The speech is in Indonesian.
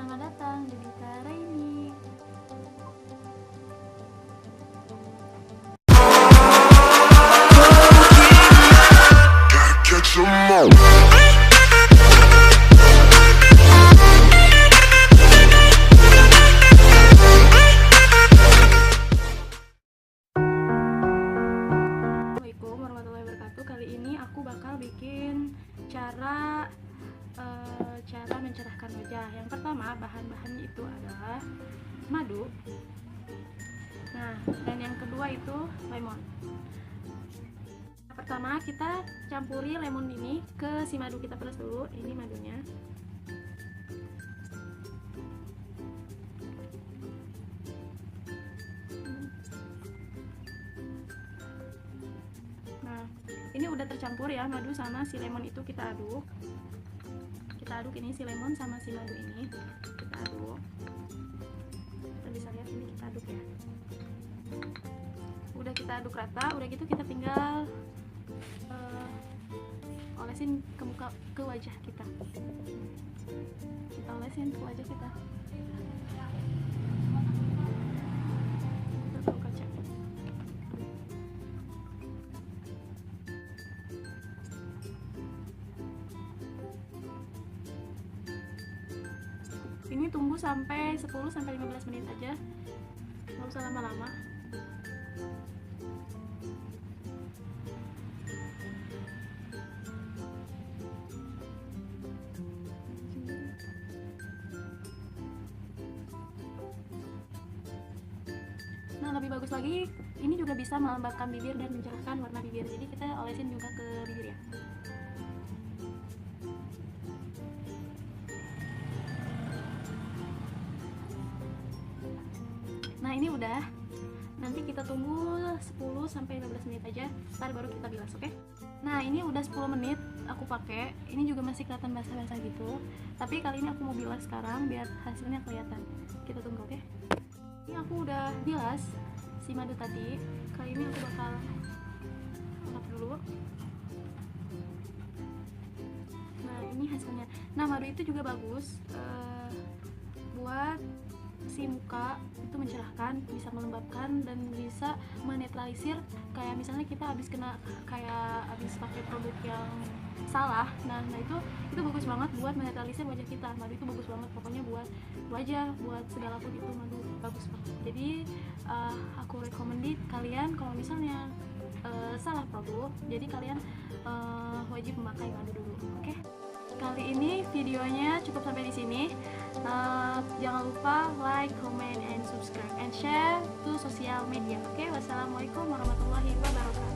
Selamat datang di Dita Raini. Assalamualaikum warahmatullahi wabarakatuh. Kali ini aku bakal bikin cara mencerahkan wajah. Yang pertama, bahan-bahannya itu adalah madu. Nah, dan yang kedua itu lemon. Pertama, kita campuri lemon ini ke si madu. Kita peras dulu. Ini madunya. Nah, ini udah tercampur ya madu sama si lemon itu. Kita aduk ini si lemon sama si madu ini kita aduk. Kita bisa lihat ini kita aduk ya. Udah kita aduk rata, udah gitu kita tinggal olesin ke wajah kita. Kita olesin ke wajah kita. Kita taruh kaca. Ini tunggu sampai 10-15 menit aja, nggak usah lama-lama. Nah, lebih bagus lagi, ini juga bisa melembabkan bibir dan mencerahkan warna bibir. Jadi kita olesin juga ke bibir ya. Nah, ini udah. Nanti kita tunggu 10-15 menit aja. Ntar baru kita bilas, oke? Nah, ini udah 10 menit aku pakai. Ini juga masih kelihatan basah-basah gitu. Tapi kali ini aku mau bilas sekarang biar hasilnya kelihatan. Kita tunggu, oke? Ini aku udah bilas si madu tadi. Kali ini aku bakal angkat dulu. Nah, ini hasilnya. Nah, madu itu juga bagus buat si muka, itu mencerahkan, bisa melembabkan dan bisa menetralisir kayak misalnya kita habis pakai produk yang salah. Nah itu bagus banget buat menetralisir wajah kita. Madu itu bagus banget pokoknya buat wajah, buat segala pun itu madu bagus banget. Jadi aku recommended kalian kalau misalnya salah produk, jadi kalian wajib memakai madu dulu, oke? Kali ini videonya cukup sampai di sini. Jangan lupa like, comment, and subscribe, and share to sosial media. Oke, wassalamualaikum warahmatullahi wabarakatuh.